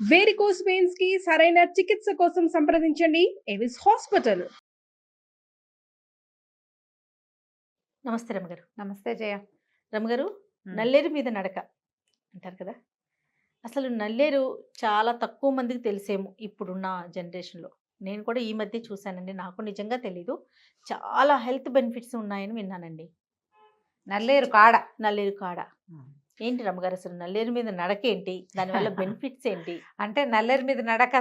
Varicose veins కి సరైన చికిత్స కోసం సంప్రదించండి ఎవిస్ హాస్పిటల్. నమస్తే రమగారు. నమస్తే జయ. రమగారు, హ్మ్. నల్లేరు మీద నడక అంటారు కదా! అసలు నల్లేరు చాలా తక్కువ మందికి తెలిసేమో ఇప్పుడున్న జనరేషన్‌లో. నేను కూడా ఈ మధ్య చూసానండి. నాకు నిజంగా తెలీదు. చాలా హెల్త్ బెనిఫిట్స్ ఉన్నాయని విన్నానండి. నల్లేరు కాడ. నల్లేరు కాడ. ఏంటి రమగారు, అసలు నల్లేరు మీద నడకేంటి? దానివల్ల బెనిఫిట్స్ ఏంటి? అంటే నల్లేరు మీద నడక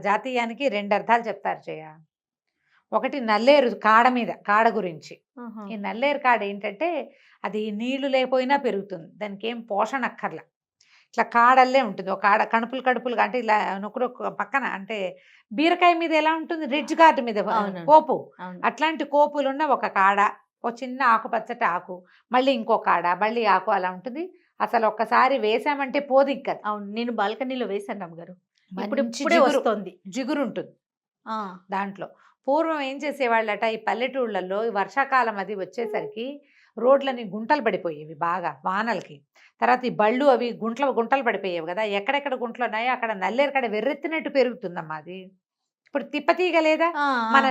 జాతీయానికి 2 అర్థాలు చెప్తారు జయ. ఒకటి నల్లేరు కాడ మీద, కాడ గురించి. ఆహా! ఈ నల్లేరు కాడ ఏంటంటే అది నీళ్లు లేకపోయినా పెరుగుతుంది. దానికి ఏం పోషణ అక్కర్ల. ఇట్లా కాడల్లే ఉంటుంది. ఒక కాడ కణుపులుగా అంటే ఇలా నొక్కు పక్కన అంటే బీరకాయ మీద ఎలా ఉంటుంది రిడ్జ్ గార్డ్ మీద అవునండి. కోపు, అవును. అట్లాంటి కోపులున్న ఒక కాడ, ఒక చిన్న ఆకుపచ్చటి ఆకు, మళ్ళీ ఇంకో కాడ, మళ్ళీ ఆకు అలా ఉంటుంది. అసలు ఒక్కసారి వేసామంటే పోదు ఇంకా. అవును. నేను బాల్కనీలో వేశాను రమగారు. మంచి ఇప్పుడిప్పుడే వస్తోంది. జిగురు ఉంటుంది ఆ! దాంట్లో. పూర్వం ఏం చేసేవాళ్ళట ఈ పల్లెటూళ్ళల్లో ఈ వర్షాకాలం అది వచ్చేసరికి రోడ్లని గుంటలు పడిపోయేవి బాగా వానలకి. తర్వాత ఈ బళ్ళు అవి గుంటలు పడిపోయేవి కదా. ఎక్కడెక్కడ గుంటలు ఉన్నాయో అక్కడ నల్లేరు కాడ వెర్రెత్తినట్టు పెరుగుతుందమ్మా అది. ఇప్పుడు తిప్పతీగ లేదా, ఆ! మన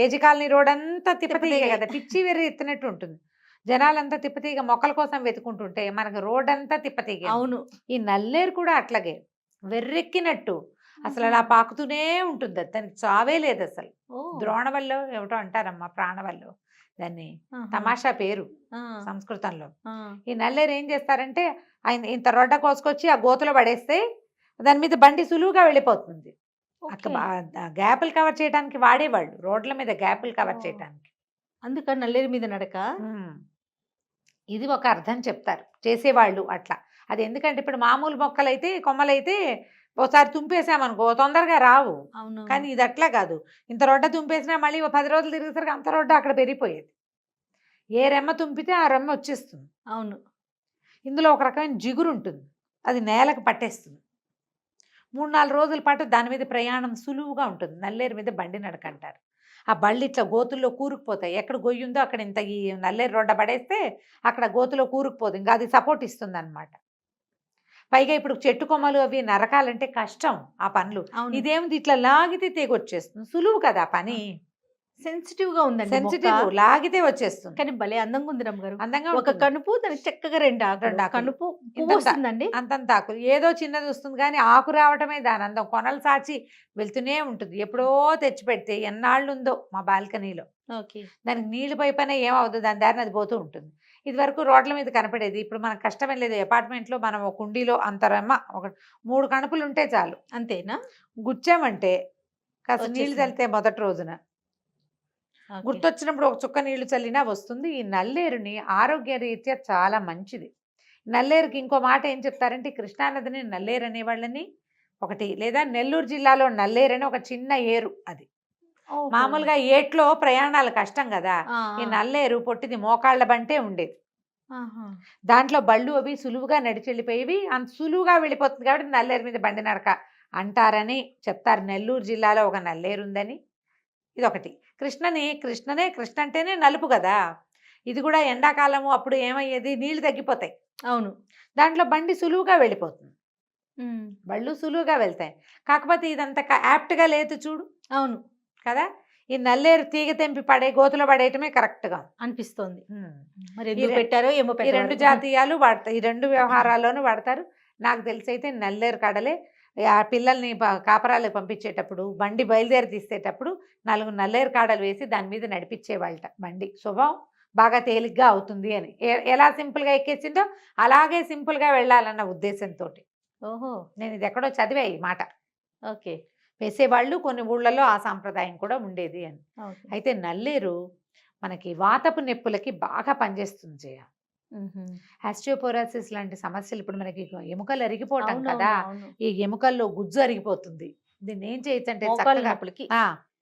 ఏజీ కాలనీ రోడ్ అంతా తిప్పతీగ తిప్పతీగే. కదా, పిచ్చి వెర్రి ఎత్తినట్టు ఉంటుంది. జనాలంతా తిప్పతీగ మొక్కల కోసం వెతుకుంటుంటే మనకు రోడ్ అంతా తిప్పతీగ. అవును. ఈ నల్లేరు కూడా అట్లాగే వెర్రెక్కినట్టు అసలు అలా పాకుతూనే ఉంటుంది. అది దానికి చావే లేదు అసలు. ఓహ్! ద్రోణవల్లో ఏమిటో అంటారమ్మా, ప్రాణవల్లో దాన్ని. ఆహా! తమాషా పేరు ఆ! సంస్కృతంలో. ఆ! ఈ నల్లేరు ఏం చేస్తారంటే ఆయన ఇంత రొడ్డ కోసుకొచ్చి ఆ గోతులో పడేస్తే దాని మీద బండి సులువుగా వెళ్ళిపోతుంది. అక్క ఓకే. గ్యాపులు కవర్ చేయడానికి వాడేవాళ్ళు, రోడ్ల మీద గ్యాపులు కవర్ ఓహ్! చేయడానికి. అందుకా నల్లేరు మీద నడక? ఉమ్. ఇది ఒక అర్థం చెప్తారు చేసేవాళ్ళు అట్లా. అది ఎందుకంటే ఇప్పుడు మామూలు మొక్కలైతే కొమ్మలైతే ఒకసారి తుంపేసామనుకో తొందరగా రావు. అవును. కానీ ఇది అట్లా కాదు. ఇంత రొడ్డ తుంపేసినా మళ్ళీ 10 రోజులు తిరిగేసరికి అంత రొడ్డ అక్కడ పెరిగిపోయేది. ఏ రెమ్మ తుంపితే ఆ రెమ్మ వచ్చేస్తుంది. అవును. ఇందులో ఒక రకమైన జిగురు ఉంటుంది, అది నేలకు పట్టేస్తుంది. 3-4 రోజుల పాటు దాని మీద ప్రయాణం సులువుగా ఉంటుంది. నల్లేరు మీద బండి నడక అంటారు. ఆ బళ్ళు ఇట్లా గోతుల్లో కూరుకుపోతాయి. ఎక్కడ గొయ్యి ఉందో అక్కడ ఇంత ఈ నల్లేరు రొడ్డ పడేస్తే అక్కడ గోతులో కూరుకుపోదు, ఇంకా అది సపోర్ట్ ఇస్తుంది అనమాట. పైగా ఇప్పుడు చెట్టు కొమ్మలు అవి నరకాలంటే కష్టం ఆ పనులు. అవును. ఇదేమిటి ఇట్లా లాగితే తెగొచ్చేస్తుంది, సులువు కదా పని. సెన్సిటివ్‌గా ఉందండి మొక్క. సెన్సిటివ్, లాగితే వచ్చేస్తుంది. కానీ భలే అందంగా ఉంది రమ్మగారు. అందంగా ఒక ఉంటుంది. కనుపు దానికి చక్కగా 2 ఆకులు. 2 ఆకులు. కనుపు పువ్వు ఇంతంత. వస్తుందండి. అంతంత ఆకులు ఏదో చిన్నది వస్తుంది కానీ ఆకు రావటమే దాని అందం. కొనలు సాచి వెళ్తూనే ఉంటుంది. ఎప్పుడో తెచ్చి పెడితే ఎన్నాళ్ళు ఉందో మా బాల్కనీలో. ఓకే. దానికి నీళ్లు పైపైన ఏమవుతుంది, దాని దారిని అది పోతూ ఉంటుంది. ఇది వరకు రోడ్ల మీద కనపడేది, ఇప్పుడు మనకు కష్టమేం లేదు. అపార్ట్మెంట్లో మనం ఒక కుండీలో అంతరమ్మ ఒక 3 కణుపులు ఉంటే చాలు. అంతేనా? గుచ్చామంటే కాస్త నీళ్లు వచ్చేసింది. చల్లితే మొదటి రోజున ఓకే. గుర్తొచ్చినప్పుడు ఒక చుక్క నీళ్లు చల్లినా వస్తుంది. ఈ నల్లేరుని ఆరోగ్య రీత్యా చాలా మంచిది. నల్లేరుకి ఇంకో మాట ఏం చెప్తారంటే ఈ కృష్ణానదిని నల్లేరు అనేవాళ్ళని ఒకటి, లేదా నెల్లూరు జిల్లాలో నల్లేరు అని ఒక చిన్న ఏరు అది. ఓహో! మామూలుగా ఏట్లో ప్రయాణాలు కష్టం కదా, ఆ! ఈ ఆ! నల్లేరు పొట్టిది మోకాళ్ళ బంటే ఉండేది. ఆహా! దాంట్లో బళ్ళు అవి సులువుగా నడిచి వెళ్ళిపోయేవి. అంత సులువుగా వెళ్ళిపోతుంది కాబట్టి నల్లేరు మీద బండి నడక అంటారని చెప్తారు. నెల్లూరు జిల్లాలో ఒక నల్లేరు ఉందని. ఇదొకటి. కృష్ణ అంటేనే నలుపు కదా. ఇది కూడా ఎండాకాలము అప్పుడు ఏమయ్యేది, నీళ్లు తగ్గిపోతాయి, అవును. దాంట్లో బండి సులువుగా వెళ్ళిపోతుంది. హ్మ్. బళ్ళు సులువుగా వెళ్తాయి. కాకపోతే ఇదంతా యాప్ట్గా లేదు చూడు అవును. కదా. ఈ నల్లేరు తీగ తెంపి గోతులో పడేయటమే కరెక్ట్గా అనిపిస్తోంది. మరి ఈ ఎందుకు పెట్టారో ఏమో ఈ 2 పెద్దవారు. జాతీయాలు వాడతారు. ఈ 2 వ్యవహారాల్లోనూ వాడతారు. నాకు తెలిసైతే నల్లేరు కడలే ఆ పిల్లల్ని కాపరాలకు పంపించేటప్పుడు బండి బయలుదేరి తీసేటప్పుడు 4 నల్లేరు కాడలు వేసి దాని మీద నడిపించేవాళ్ళట. బండి శుభం బాగా తేలిగ్గా అవుతుంది అని. ఎలా సింపుల్గా ఎక్కేసిందో అలాగే సింపుల్గా వెళ్ళాలన్న ఉద్దేశంతో. ఓహో! నేను ఇది ఎక్కడో చదివా ఈ మాట. ఓకే. వేసేవాళ్ళు కొన్ని ఊళ్ళల్లో ఆ సాంప్రదాయం కూడా ఉండేది అని. ఓకే. అయితే నల్లేరు మనకి వాతపు నొప్పులకి బాగా పనిచేస్తుంది జయ. హుహు. ఆస్టియోపోరోసిస్ లాంటి సమస్యలు, ఇప్పుడు మనకి ఎముకలు అరిగిపోవటం అవునవును. కదా, అవును. ఈ ఎముకల్లో గుజ్జు అరిగిపోతుంది. దీన్ని ఏం చేయొచ్చంటే మోకాళ్ళ చక్కగా నొప్పులకి.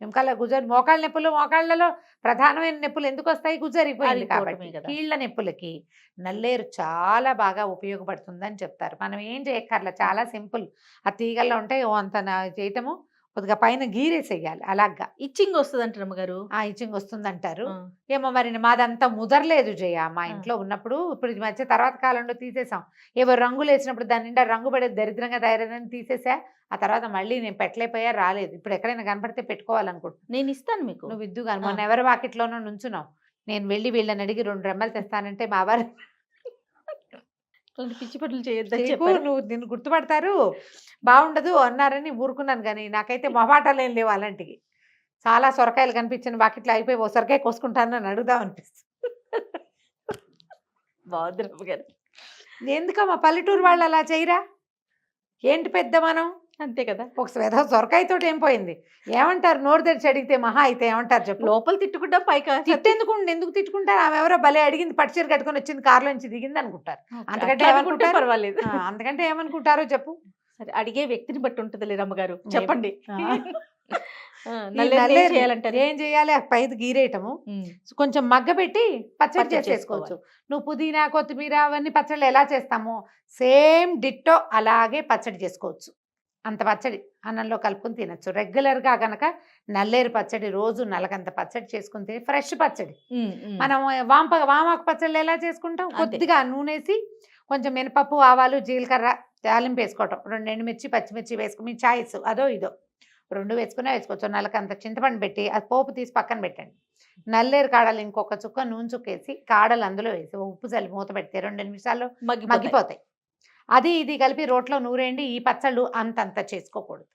ఎముకల గుజ్జు, మోకాళ్ళ నొప్పులు, మోకాళ్ళలో ప్రధానమైన నొప్పులు ఎందుకు వస్తాయి, గుజ్జు అరిగిపోయింది కాబట్టి. అరిగిపోవటమే కదా. కీళ్ళ నొప్పులకి నల్లేరు చాలా బాగా ఉపయోగపడుతుందని చెప్తారు. మనం ఏం చేయక్కర్లా, చాలా సింపుల్. ఆ తీగల్లో ఉంటే ఓ అంత చేయటము, కొద్దిగా పైన గీరేసేయాలి అలాగా. ఇచ్చింగ్ వస్తుందంట రమ్మగారు. ఆ ఇచ్చింగ్ వస్తుందంటారు. ఆ, ఏమో మరి మాదంతా ముదరలేదు జయ. మా ఆ. ఇంట్లో ఉన్నప్పుడు, ఇప్పుడు ఈ మధ్య తర్వాత కాలంలో తీసేసాం. ఏవో రంగులు వేసినప్పుడు దాని నిండా రంగు పడేది దరిద్రంగా తయారైందని తీసేసా. ఆ తర్వాత మళ్ళీ నేను పెట్టలేకపోయా, రాలేదు. ఇప్పుడు ఎక్కడైనా కనపడితే పెట్టుకోవాలనుకుంటున్నాను. నేను ఇస్తాను మీకు. నువ్వు ఇద్దు కానీ మొన్న ఎవరి వాకిట్లోనో నుంచున్నావు. నేను వెళ్ళి వీళ్ళని అడిగి 2 రెమ్మలు తెస్తానంటే మా వారు అలాంటి పిచ్చి పనులు చేయొద్దని "చీకు, చెప్పారు. నువ్వు నిన్ను గుర్తుపడతారు, బాగుండదు అన్నారని ఊరుకున్నాను. కానీ నాకైతే మొహమాటాలు ఏం లేవు అలాంటివి. చాలా సొరకాయలు కనిపించిన వాకిట్లో అయిపోయి ఓ సొరకాయ కోసుకుంటాను అని అడుగుదాం అనిపిస్తుంది. బాగుంది రమ్మగారు. ఎందుకమ్మా పల్లెటూరు వాళ్ళు అలా చేయరా? ఏంటి పెద్ద మనం అంతే కదా. ఒక సొరకాయతో ఏం పోయింది? ఏమంటారు? నోరు తెరిచి అడిగితే మహా అయితే ఏమంటారు చెప్పు? లోపల తిట్టుకుంటా పైకి తిట్టేందుకు ఎందుకు తిట్టుకుంటారు? ఆమె ఎవరో భలే అడిగింది, పట్టుచీర కట్టుకొని వచ్చింది, కారులోంచి దిగింది అనుకుంటారు. అంతకంటే అట్లా అనుకుంటే ఏమనుకుంటారు? పర్వాలేదు. అంతకంటే ఏమనుకుంటారో చెప్పు. సరే, అడిగే వ్యక్తిని బట్టి ఉంటుందిలే రమ్మగారు. Maybe. చెప్పండి. ఆ. ఆ, ఈ నల్లేరు ఏం నల్లేరు చేయాలంటారు? ఏం చేయాలి? ఆ పైది గీరేయటము, ఉమ్, కొంచెం మగ్గబెట్టి పచ్చడి పచ్చడి చేసేసుకోవచ్చు. చేసుకోవాలి. నువ్వు పుదీనా, కొత్తిమీర అవన్నీ పచ్చళ్ళు ఎలా చేస్తామో సేమ్ డిట్టో అలాగే పచ్చడి చేసుకోవచ్చు. అంత పచ్చడి అన్నంలో కలుపుకొని తినచ్చు. రెగ్యులర్గా కనుక నల్లేరు పచ్చడి రోజు నలగంత పచ్చడి చేసుకుని తిని, ఫ్రెష్ పచ్చడి. ఉమ్, ఉమ్. మనం వామాకు పచ్చళ్ళు ఎలా చేసుకుంటాం? అంతే. కొద్దిగా నూనెసి కొంచెం మినపప్పు, ఆవాలు, జీలకర్ర తాలింపు వేసుకోవటం, 2 ఎండుమిర్చి, పచ్చిమిర్చి వేసుకుని, మీ చాయిస్ అదో ఇదో 2 వేసుకునే వేసుకోవచ్చు. నలకంత చింతపండు పెట్టి అది పోపు తీసి పక్కన పెట్టండి. నల్లేరు కాడలు ఇంకొక చుక్క నూనె చుక్కేసి కాడలు అందులో వేసి ఉప్పు చల్లి మూత పెడితే 2 నిమిషాల్లో మగ్గిపోతాయి. మగ్గిపోతాయి. అది ఇది కలిపి రోట్లో నూరేయండి. ఈ పచ్చళ్ళు అంతంత చేసుకోకూడదు,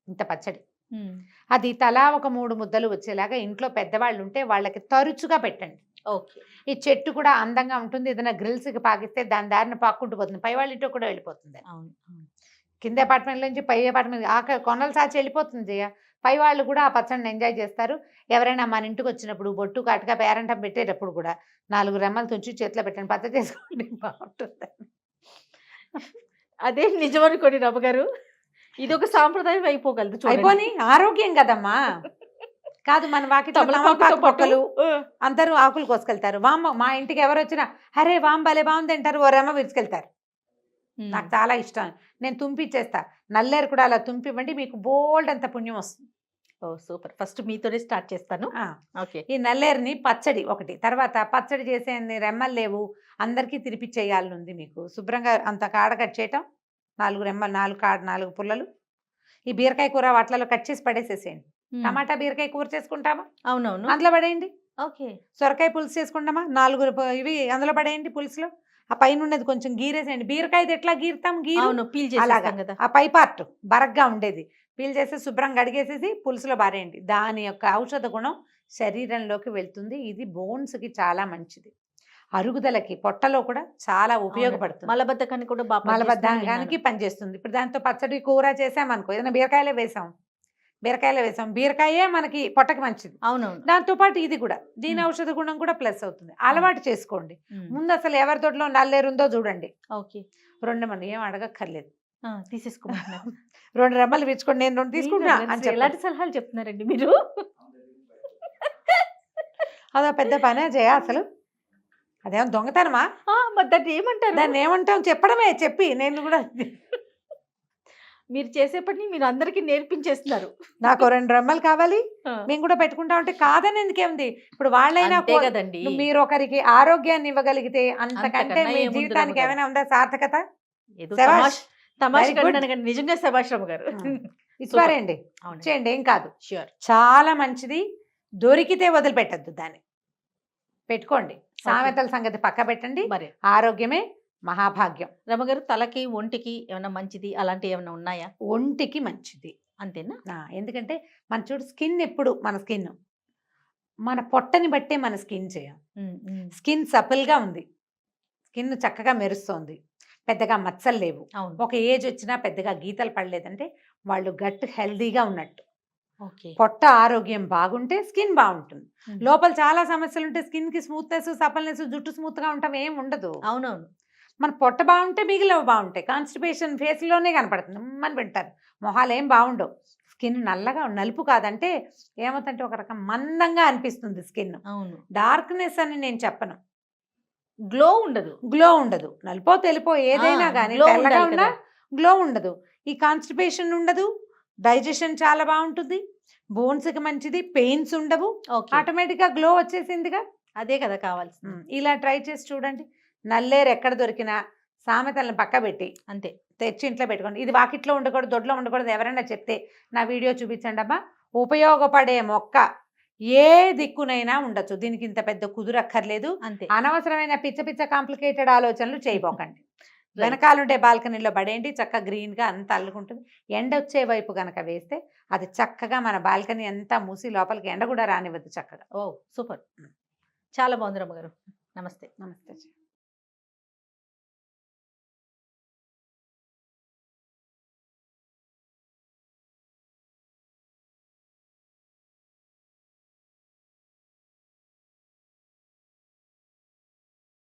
ఇంత పచ్చడి. ఉమ్, అది తలా ఒక 3 ముద్దలు వచ్చేలాగా ఇంట్లో పెద్దవాళ్ళు ఉంటే వాళ్ళకి తరచుగా పెట్టండి. ఓకే. ఈ చెట్టు కూడా అందంగా ఉంటుంది. ఏదైనా గ్రిల్స్కి పాకిస్తే దాని దారిన పాక్కుంటూ పోతుంది, పై వాళ్ళ ఇంట్లో కూడా వెళ్ళిపోతుంది. అవును, అవును. కింద అపార్ట్మెంట్ నుంచి పై అపార్ట్మెంట్ కొనలు సాచి వెళ్ళిపోతుంది జయ. పై వాళ్ళు కూడా ఆ పచ్చడిని ఎంజాయ్ చేస్తారు. ఎవరైనా మన ఇంటికి వచ్చినప్పుడు బొట్టు కాటుగా పేరంటం పెట్టేటప్పుడు కూడా 4 రెమ్మలు తుంచి చేతిలో పెట్టండి, పచ్చడి చేసుకోండి, బాగుంటుంది. అదే నిజం అనుకోండి రమ్మగారు. ఇది ఒక సాంప్రదాయం అయిపోగలదు. చూడండి. అయిపోని ఆరోగ్యం కదమ్మా. కాదు, మన వాకిట్లో తమలపాకుతో తమలపాకు పాటు, మొక్కలు ఆ, అందరూ ఆకులు కోసుకెళ్తారు. వామ్మ మా ఇంటికి ఎవరు వచ్చినా అరే వామ్ భలే బాగుంది అంటారు, ఓ రెమ్మ విరుచుకెళ్తారు. ఉమ్. నాకు చాలా ఇష్టం, నేను తుంపిచ్చేస్తా. నల్లేరు కూడా అలా తుంపివ్వండి, మీకు బోల్డ్ అంత పుణ్యం వస్తుంది. ఓ సూపర్. ఫస్ట్ మీతోనే స్టార్ట్ చేస్తాను. ఆ, ఓకే. ఈ నల్లేరుని పచ్చడి ఒకటి, తర్వాత పచ్చడి చేసే రెమ్మలు లేవు, అందరికీ తిరిపిచ్చేయాలని ఉంది మీకు. శుభ్రంగా అంత కాడ కట్ చేయటం, 4 రెమ్మలు, 4 పుల్లలు. ఈ బీరకాయ కూర వాటిలలో కట్ చేసి పడేసేసేయండి. ఉమ్, టమాటా బీరకాయ కూర చేసుకుంటామా, అవునవును. అందులో పడేయండి. ఓకే. సొరకాయ పులుసు చేసుకుంటామా, 4 ఇవి అందులో పడేయండి పులుసులో. ఆ పైన ఉన్నది కొంచెం గీరేసేయండి. బీరకాయది ఎట్లా గీరుతాం, గీరు అవును, పీల్ అలాగా చేసేస్తాం కదా. ఆ పై పార్ట్ బరగ్గా ఉండేది పీల్ చేసి శుభ్రంగా కడిగేసేసి పులుసులో బారేయండి. దాని యొక్క ఔషధ గుణం శరీరంలోకి వెళ్తుంది. ఇది బోన్స్కి చాలా మంచిది, అరుగుదలకి, పొట్టలో కూడా చాలా ఉపయోగపడుతుంది. మలబద్ధకాన్ని కూడా బాగా మలబద్ధకానికి పనిచేస్తుంది. ఇప్పుడు దాంతో పచ్చడి కూర చేసామనుకో, ఏదైనా బీరకాయలే వేసాం, బీరకాయే మనకి పొట్టకి మంచిది. అవునవును. దాంతో పాటు ఇది కూడా, దీని ఔషధ గుణం కూడా ప్లస్ అవుతుంది. అలవాటు చేసుకోండి. ఉమ్, ముందు అసలు ఎవరి తోటలో నల్లేరుందో చూడండి. ఓకే. 2 రెమ్మలు ఏం అడగక్కర్లేదు, ఆ, తీసేసుకోమంటున్నారు. 2 రెమ్మలు విచ్చుకోండి, నేను 2 తీసుకుంటా అని అసలు చెప్పండి. ఎలాంటి సలహాలు చెప్తున్నారండి మీరు? అదో పెద్ద పనే జయ అసలు. అదేమో దొంగతనమా? ఆ, మరి దాన్ని ఏమంటారు? దాన్ని ఏమంటాం? చెప్పడమే. చెప్పి నేను కూడా మీరు చేసే పని మీరు అందరికీ నేర్పించేస్తున్నారు. నాకు 2 రెమ్మలు కావాలి, ఆ, మేము కూడా పెట్టుకుంటా ఉంటే కాదని ఎందుకేముంది. ఇప్పుడు వాళ్ళైనా అంతే కదండి. మీరు ఒకరికి ఆరోగ్యాన్ని ఇవ్వగలిగితే అంతకంటే అంతకన్నా మీ ఏముంది జీవితానికి రమ్మగారు. ఏమైనా ఉందా సార్థకత? ఏదో శభాష్. తమాష Very good. కంటే నిజంగా శభాష్ రమ్మ గారు. ఇచ్చిపారేయండి, అవును, చేయండి, ఏం కాదు. ష్యూర్. చాలా మంచిది. దొరికితే వదిలిపెట్టద్దు దాన్ని, పెట్టుకోండి. సామెతల సంగతి పక్క పెట్టండి. మరి ఆరోగ్యమే మహాభాగ్యం. రమ్మగారు, తలకి ఒంటికి ఏమైనా మంచిది అలాంటివి ఏమైనా ఉన్నాయా? ఒంటికి మంచిది. అంతేనా? ఎందుకంటే మన చూడు స్కిన్, ఎప్పుడు మన స్కిన్ మన పొట్టని బట్టే మన స్కిన్ చేయం. ఉమ్, ఉమ్, స్కిన్ సపల్గా ఉంది, స్కిన్ చక్కగా మెరుస్తోంది, పెద్దగా మచ్చలు లేవు, అవును. ఒక ఏజ్ వచ్చినా పెద్దగా గీతలు పడలేదంటే వాళ్ళు గట్ హెల్దీగా ఉన్నట్టు. ఓకే. పొట్ట ఆరోగ్యం బాగుంటే స్కిన్ బాగుంటుంది. ఉమ్, లోపల చాలా సమస్యలు ఉంటే స్కిన్కి స్మూత్నెస్, సపల్నెస్, జుట్టు స్మూత్గా ఉండటం ఏం ఉండదు. అవునవును. మన పొట్ట బాగుంటే మిగిలినవి బాగుంటాయి. కాన్స్టిపేషన్ ఫేస్లోనే కనపడుతుంది, అని వింటారు. మొహాలు ఏం బాగుండవు. స్కిన్ నల్లగా, నలుపు కాదంటే ఏమవుతుందంటే ఒక రకం మందంగా అనిపిస్తుంది స్కిన్. అవును. డార్క్నెస్ అని నేను చెప్పను, గ్లో ఉండదు. గ్లో ఉండదు. నలుపో తెలుపో ఏదైనా కానీ glow తెల్లగా ఉండాలి ఉన్నా కదా. గ్లో ఉండదు. ఈ కాన్స్టిపేషన్ ఉండదు, డైజెషన్ చాలా బాగుంటుంది, బోన్స్కి మంచిది, పెయిన్స్ ఉండవు, ఓకే. ఆటోమేటిక్గా గ్లో వచ్చేసిందిగా. అదే కదా కావాల్సింది. ఇలా ట్రై చేసి చూడండి. నల్లేరు ఎక్కడ దొరికినా సామెతలను పక్క పెట్టి అంతే. తెచ్చి ఇంట్లో పెట్టుకోండి. ఇది వాకిట్లో ఉండకూడదు, దొడ్లో ఉండకూడదు ఎవరైనా చెప్తే నా వీడియో చూపించండి అమ్మా. ఉపయోగపడే మొక్క ఏ దిక్కునైనా ఉండొచ్చు, దీనికి ఇంత పెద్ద కుదురక్కర్లేదు. అంతే. అనవసరమైన పిచ్చ పిచ్చ కాంప్లికేటెడ్ ఆలోచనలు చేయబోకండి. Right. వెనకాలంటే బాల్కనీలో పడేయండి, చక్కగా గ్రీన్గా అంతా అల్లుకుంటుంది. ఎండ వచ్చే వైపు కనుక వేస్తే అది చక్కగా మన బాల్కనీ అంతా మూసి లోపలికి ఎండ కూడా రానివ్వద్దు చక్కగా. ఓ సూపర్. చాలా బాగుంది రమ్మగారు. నమస్తే. నమస్తే.